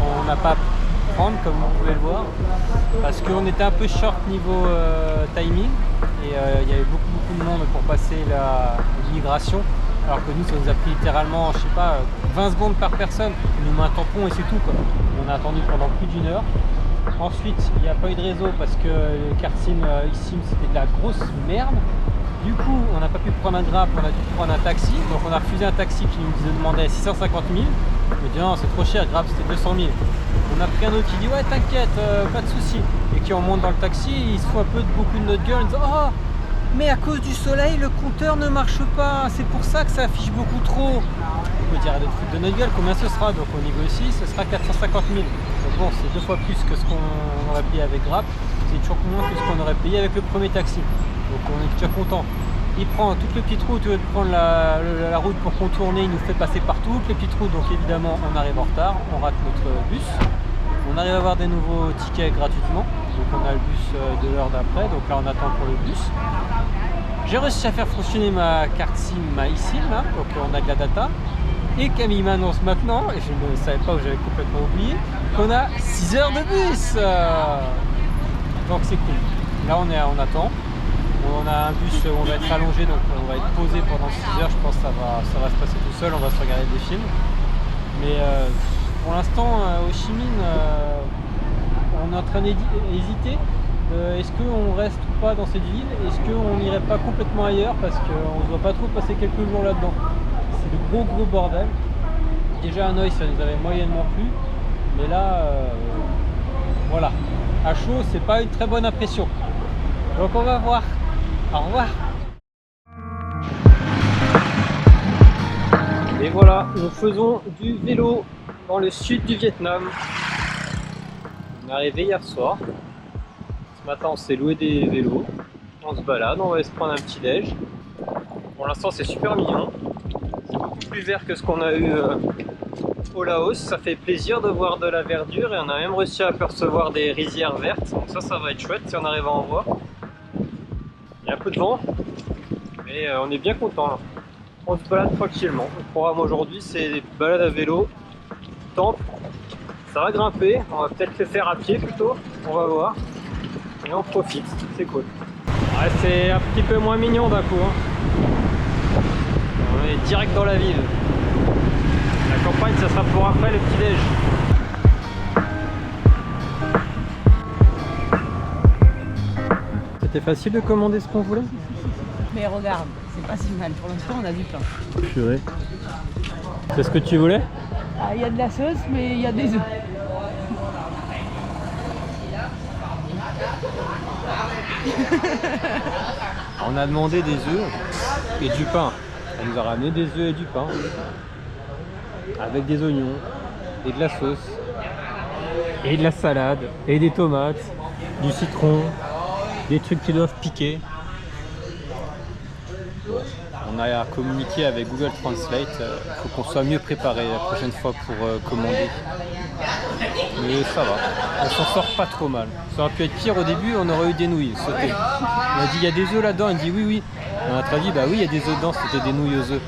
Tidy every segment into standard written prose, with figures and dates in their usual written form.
on n'a pas pu prendre comme vous pouvez le voir parce qu'on était un peu short niveau timing et il y avait beaucoup de monde pour passer l'immigration alors que nous ça nous a pris littéralement je sais pas 20 secondes par personne, on nous met un tampon et c'est tout quoi. On a attendu pendant plus d'une heure. Ensuite il n'y a pas eu de réseau parce que le karting ici c'était de la grosse merde. Du coup, on n'a pas pu prendre un Grab, on a dû prendre un taxi. Donc on a refusé un taxi qui nous demandait 650 000. On a dit non, c'est trop cher, Grab c'était 200 000. On a pris un autre qui dit ouais t'inquiète, pas de souci. Et qui on monte dans le taxi, il se fout un peu beaucoup de notre gueule. Il dit oh mais à cause du soleil le compteur ne marche pas, c'est pour ça que ça affiche beaucoup trop. On peut dire à d'autres trucs de notre gueule combien ce sera. Donc on négocie, ce sera 450 000. Donc bon, c'est 2 fois plus que ce qu'on aurait payé avec Grab. C'est toujours moins que ce qu'on aurait payé avec le premier taxi. Donc on est déjà content. Il prend toutes les petites routes, au lieu de prendre la route pour contourner, il nous fait passer par toutes les petites routes. Donc évidemment on arrive en retard, on rate notre bus. On arrive à avoir des nouveaux tickets gratuitement. Donc on a le bus de l'heure d'après, donc là on attend pour le bus. J'ai réussi à faire fonctionner ma carte SIM, ma eSIM, là, donc on a de la data. Et Camille m'annonce maintenant, et je ne savais pas où j'avais complètement oublié, qu'on a 6 heures de bus. Donc c'est cool. Là on attend. On a un bus où on va être allongé, donc on va être posé pendant 6 heures. Je pense que ça va se passer tout seul, on va se regarder des films. Mais pour l'instant, Ho Chi Minh, on est en train d'hésiter. Est-ce qu'on reste ou pas dans cette ville? Est-ce qu'on n'irait pas complètement ailleurs? Parce qu'on ne doit pas trop passer quelques jours là-dedans. C'est le gros bordel. Déjà Hanoï, ça nous avait moyennement plu. Mais là, voilà. À chaud, c'est pas une très bonne impression. Donc on va voir. Au revoir. Et voilà, nous faisons du vélo dans le sud du Vietnam. On est arrivé hier soir. Ce matin, on s'est loué des vélos. On se balade, on va se prendre un petit déj. Pour l'instant, c'est super mignon. C'est beaucoup plus vert que ce qu'on a eu au Laos. Ça fait plaisir de voir de la verdure et on a même réussi à apercevoir des rizières vertes. Donc ça va être chouette si on arrive à en voir. Il y a un peu de vent, mais on est bien content là. On se balade tranquillement. Le programme aujourd'hui, c'est des balades à vélo, temple. Ça va grimper, on va peut-être le faire à pied plutôt, on va voir. Et on profite, c'est cool. Ouais, c'est un petit peu moins mignon d'un coup. Hein. On est direct dans la ville. La campagne, ça sera pour après le petit-déj. C'était facile de commander ce qu'on voulait? Mais regarde, c'est pas si mal. Pour l'instant, on a du pain. Purée. C'est ce que tu voulais? Ah, il y a de la sauce, mais il y a des œufs. On a demandé des œufs et du pain. Elle nous a ramené des œufs et du pain. Avec des oignons et de la sauce. Et de la salade. Et des tomates. Du citron. Des trucs qui doivent piquer. On a communiqué avec Google Translate. Il faut qu'on soit mieux préparé la prochaine fois pour commander. Mais ça va, on s'en sort pas trop mal. Ça aurait pu être pire au début, on aurait eu des nouilles sautées. On a dit il y a des œufs là-dedans, il dit oui. On a traduit bah oui il y a des œufs dedans, c'était des nouilles aux œufs.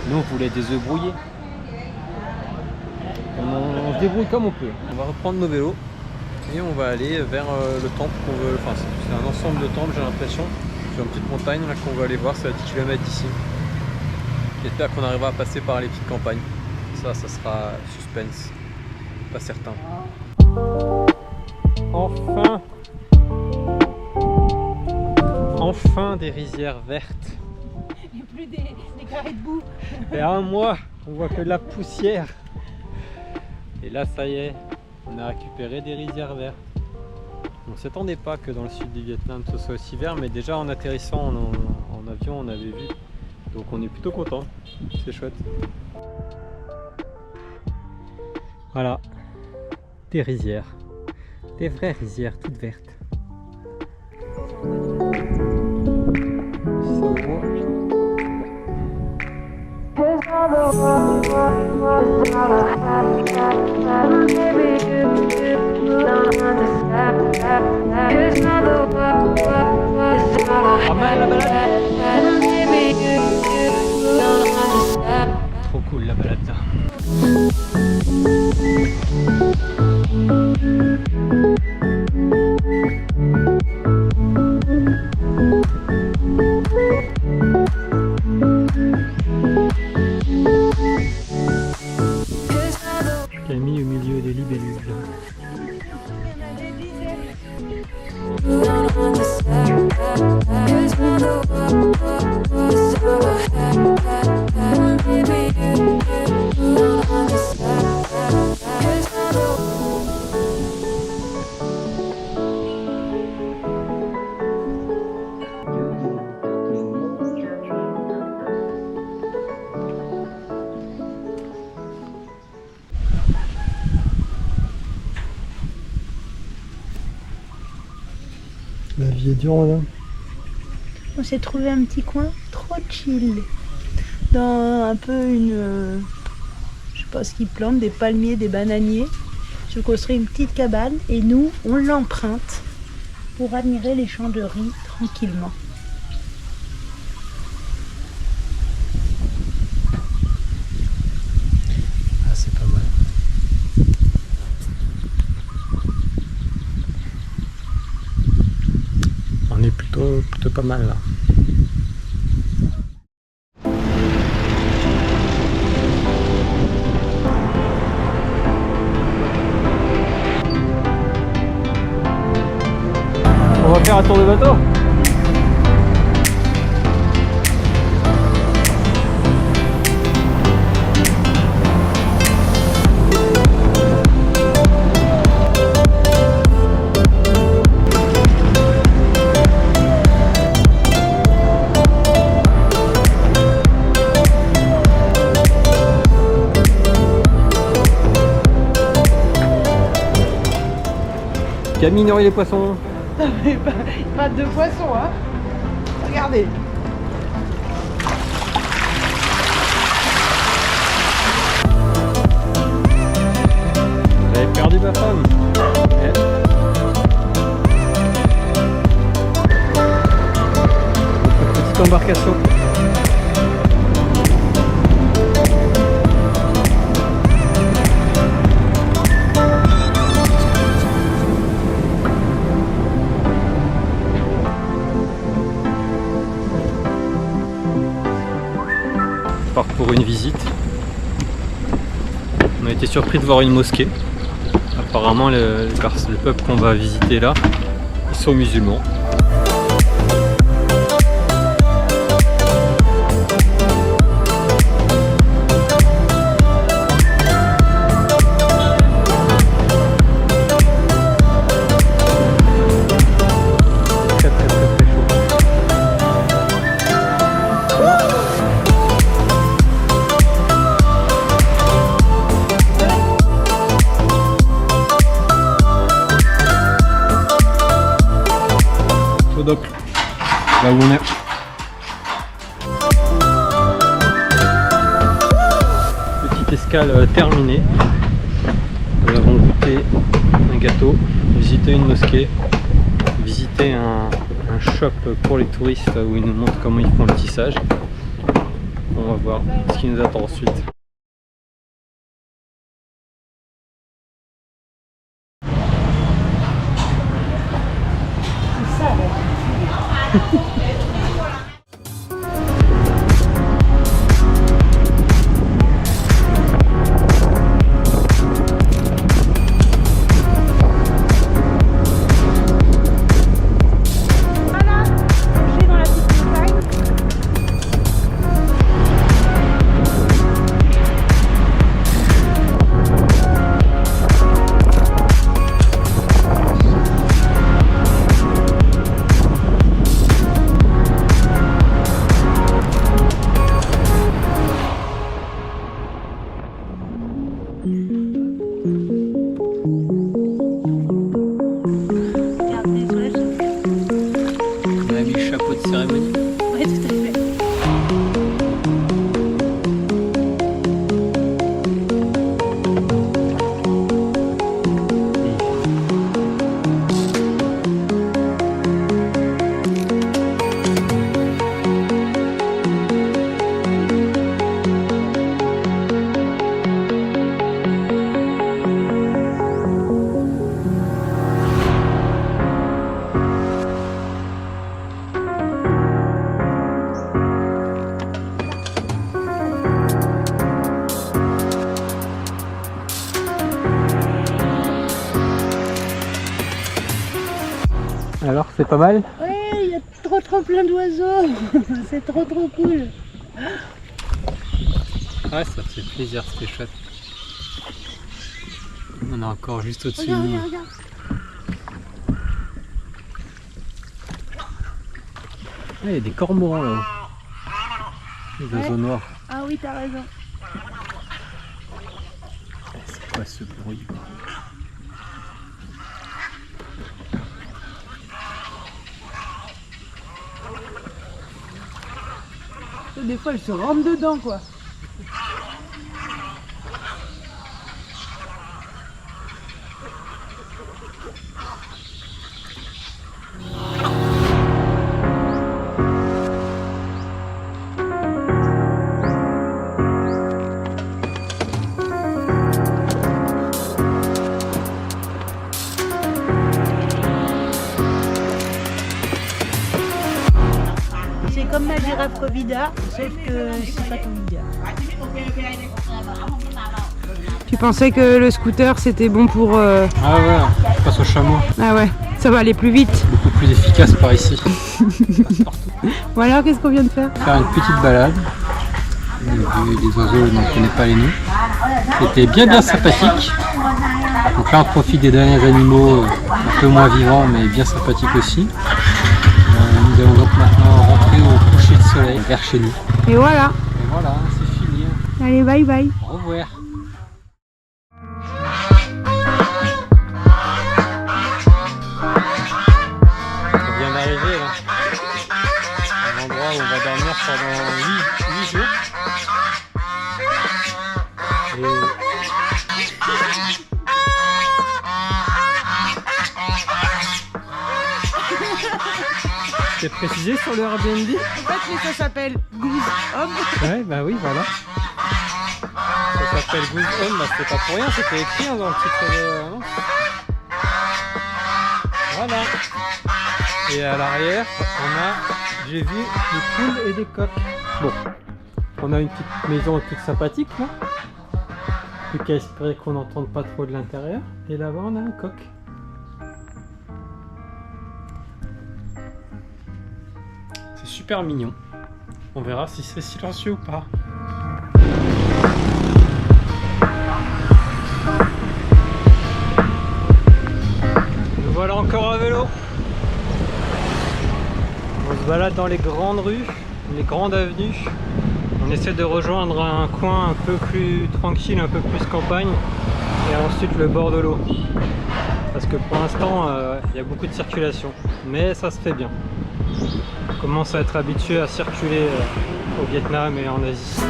Nous on voulait des œufs brouillés. On se débrouille comme on peut. On va reprendre nos vélos et on va aller vers le temple qu'on veut. Enfin c'est un ensemble de temples j'ai l'impression. Sur une petite montagne là qu'on va aller voir, c'est à 10 km d'ici. J'espère qu'on arrivera à passer par les petites campagnes. Ça sera suspense. Pas certain. Enfin des rizières vertes. Il n'y a plus des carrés de boue. Et à un mois, on voit que de la poussière. Et là, ça y est, on a récupéré des rizières vertes. On ne s'attendait pas que dans le sud du Vietnam ce soit aussi vert, mais déjà en atterrissant en avion, on avait vu. Donc on est plutôt content. C'est chouette. Voilà. Des rizières, des vraies rizières toutes vertes. Ça voit. Pas mal la balade. Trop cool la balade là. Camille au milieu des libellules. La vie est dure là. On s'est trouvé un petit coin trop chill. Dans un peu une... je sais pas ce qu'ils plantent, des palmiers, des bananiers. Je construis une petite cabane et nous, on l'emprunte pour admirer les champs de riz tranquillement. Ah, c'est pas mal. On est plutôt pas mal là. On va faire un tour de bateau. Camille nourrit les poissons. Pas de poissons, hein. Regardez. Vous avez perdu ma femme. Petite embarcation. On part pour une visite. On a été surpris de voir une mosquée. Apparemment le peuple qu'on va visiter là, ils sont musulmans. Très très très très chaud. Doc, là où on est. Petite escale terminée. Nous avons goûté un gâteau, visité une mosquée, visité un shop pour les touristes où ils nous montrent comment ils font le tissage. On va voir ce qui nous attend ensuite. Alors, c'est pas mal? Ouais, il y a trop plein d'oiseaux. C'est trop cool. Ouais, ça fait plaisir, c'était chouette. On est encore juste au-dessus de nous. Regarde. Ah, il y a des cormorans là-haut. Les oiseaux noirs. Ah oui, t'as raison. C'est quoi ce bruit? Des fois, elles se rentrent dedans, quoi. C'est comme ma girafe Covida, sauf que c'est pas Covida. Tu pensais que le scooter c'était bon pour... Ah ouais, je passe au chameau. Ah ouais, ça va aller plus vite. Beaucoup plus efficace par ici. Bon alors, qu'est-ce qu'on vient de faire? Faire une petite balade. On a vu des oiseaux dont on ne connaît pas les noms. C'était bien sympathique. Donc là on profite des derniers animaux un peu moins vivants mais bien sympathiques aussi. Nous allons donc maintenant rentrer au coucher de soleil vers chez nous. Et voilà. Et voilà, c'est fini. Allez, bye bye. Au revoir. On vient d'arriver là. À l'endroit où on va dormir pendant 8 jours. C'est précisé sur le Airbnb? En fait, ça s'appelle Goose Home. Ouais, bah oui, voilà. Ça s'appelle Goose Home, bah c'est pas pour rien, c'était écrit dans le titre de l'annonce. Voilà. Et à l'arrière, j'ai vu des poules et des coqs. Bon, on a une petite maison toute sympathique là. Plus qu'à espérer qu'on n'entende pas trop de l'intérieur. Et là-bas, on a un coq. C'est super mignon. On verra si c'est silencieux ou pas. Nous voilà encore à vélo. On se balade dans les grandes rues, les grandes avenues. On essaie de rejoindre un coin un peu plus tranquille, un peu plus campagne. Et ensuite le bord de l'eau. Parce que pour l'instant, il y a beaucoup de circulation. Mais ça se fait bien. On commence à être habitué à circuler au Vietnam et en Asie.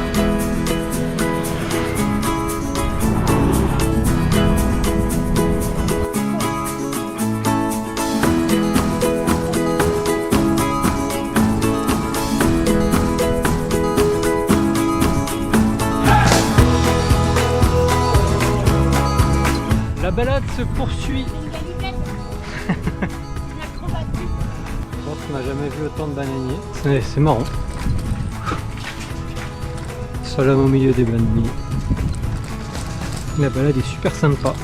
La balade se poursuit. Je pense qu'on n'a jamais vu autant de bananiers. C'est marrant. Seul homme au milieu des bananiers. La balade est super sympa.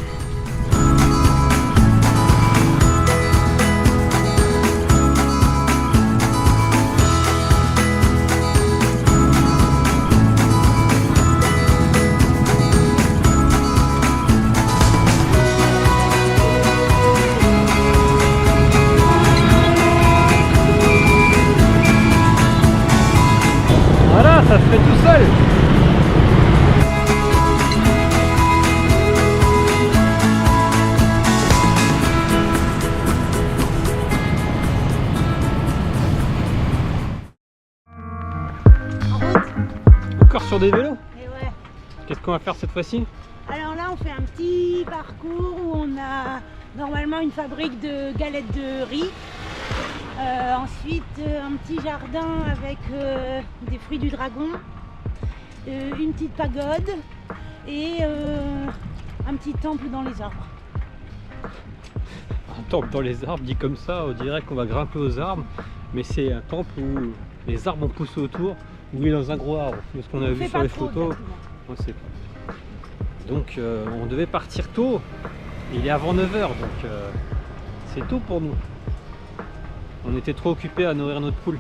Voilà, ça se fait tout seul. Encore sur des vélos? Et ouais. Qu'est-ce qu'on va faire cette fois-ci? Alors là, on fait un petit parcours où on a normalement une fabrique de galettes de riz. Ensuite, un petit jardin avec des fruits du dragon, une petite pagode et un petit temple dans les arbres. Un temple dans les arbres, dit comme ça, on dirait qu'on va grimper aux arbres, mais c'est un temple où les arbres ont poussé autour, où il est dans un gros arbre. De ce qu'on a vu sur les photos, on sait pas. Donc on devait partir tôt, il est avant 9 h, donc c'est tôt pour nous. On était trop occupés à nourrir notre poule.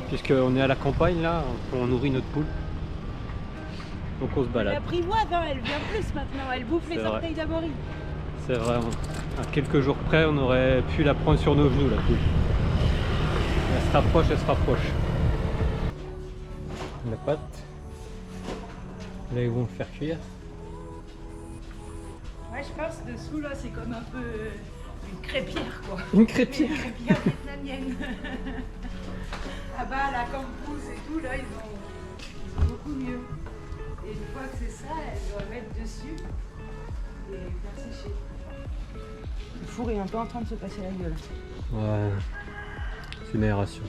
Puisqu'on est à la campagne là, on nourrit notre poule. Donc on se Elle balade. apprivoise, hein, elle vient plus maintenant, elle bouffe les C'est vrai. orteils d'Amaury. C'est vrai, à quelques jours près, on aurait pu la prendre sur nos genoux la poule. Elle se rapproche, elle se rapproche. La pâte. Là ils vont le faire cuire. Ouais, je pense dessous là, c'est comme un peu une crêpière quoi. Une crêpière. Une crêpière vietnamienne. Là-bas, la campus et tout, là, ils ont beaucoup mieux. Et une fois que c'est ça, elle doit mettre dessus et faire sécher. Le four est un peu en train de se passer la gueule. Ouais, c'est une aération.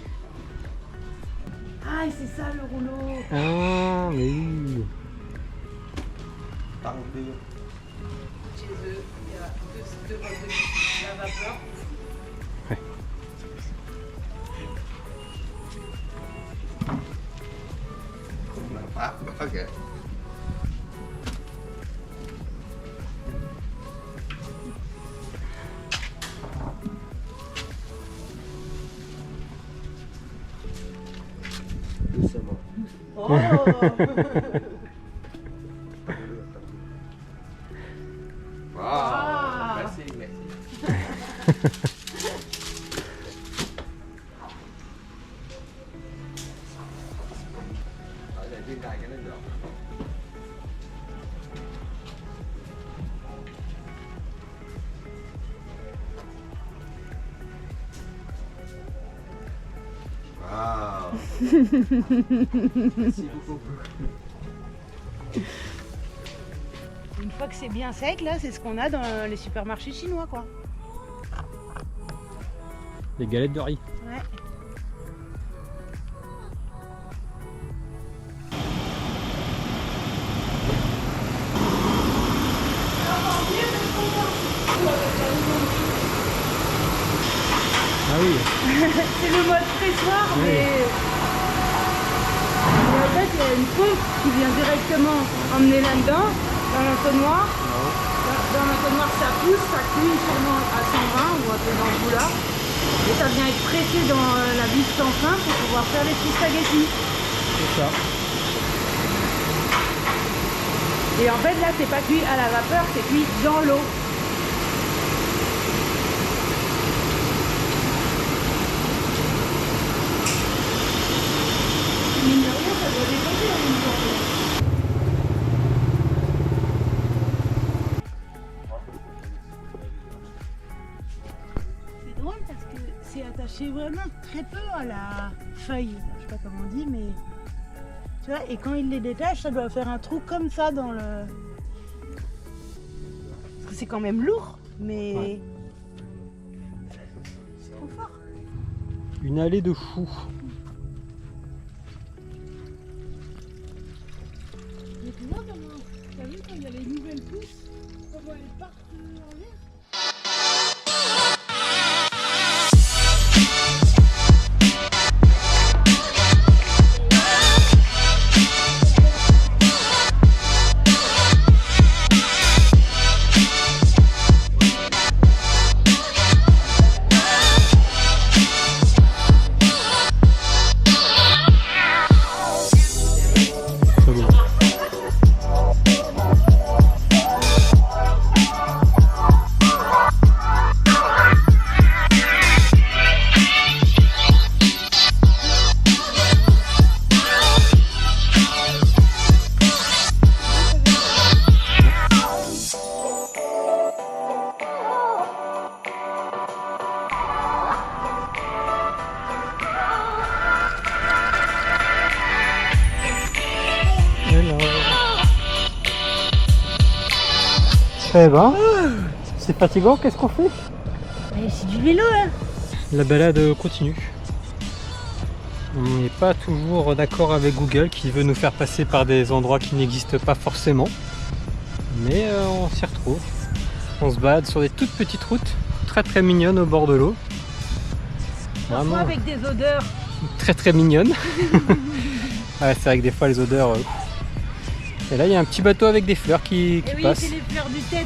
Ah, et c'est ça le rouleau. Ah, mais oui. Chez eux, il y a deux modes de la vapeur. Ok. Oh. Wow. Merci, merci. Ở đây riêng cái nó được. Wow. Merci beaucoup. Une fois que c'est bien sec, là, c'est ce qu'on a dans les supermarchés chinois, quoi. Les galettes de riz. Ouais. Ah oui. C'est le mode pressoir, mais en fait, il y a une pompe qui vient directement emmener là-dedans, dans l'entonnoir. Dans l'entonnoir, ça pousse, ça cuit sûrement à 120 ou un peu dans ce goût-là. Et ça vient être pressé dans la bûche sans fin pour pouvoir faire les petits spaghettis. C'est ça. Et en fait, là, c'est pas cuit à la vapeur, c'est cuit dans l'eau. Mine de rien, ça doit dépenser en même temps. C'est drôle parce que c'est attaché vraiment très peu à la feuille. Je sais pas comment on dit, mais tu vois, et quand il les détache, ça doit faire un trou comme ça dans le. Parce que c'est quand même lourd, mais Ouais. c'est trop fort. Une allée de fou. Mais tu vois comment, t'as vu quand il y a les nouvelles pousses, comment elles partent en l'air. Très bon. Eh ben, c'est fatigant, qu'est-ce qu'on fait? Mais c'est du vélo, hein. La balade continue. On n'est pas toujours d'accord avec Google qui veut nous faire passer par des endroits qui n'existent pas forcément. Mais on s'y retrouve. On se balade sur des toutes petites routes, très très mignonnes au bord de l'eau. Parfois avec des odeurs. Très très mignonnes. Ouais, c'est vrai que des fois les odeurs... Et là il y a un petit bateau avec des fleurs qui Et oui, passe. c'est les fleurs du tête.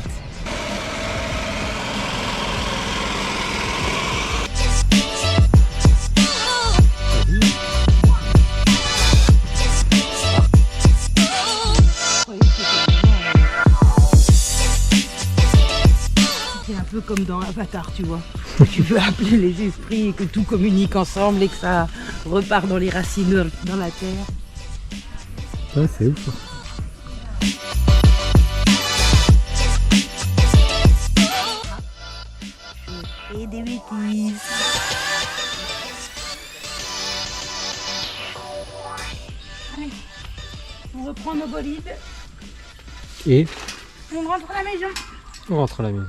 c'est un peu comme dans Avatar, tu vois. Tu veux appeler les esprits et que tout communique ensemble et que ça repart dans les racines dans la terre. Ouais, c'est ouf. Et des bêtises. Allez, on reprend nos bolides. Et On rentre à la maison. on rentre à la maison.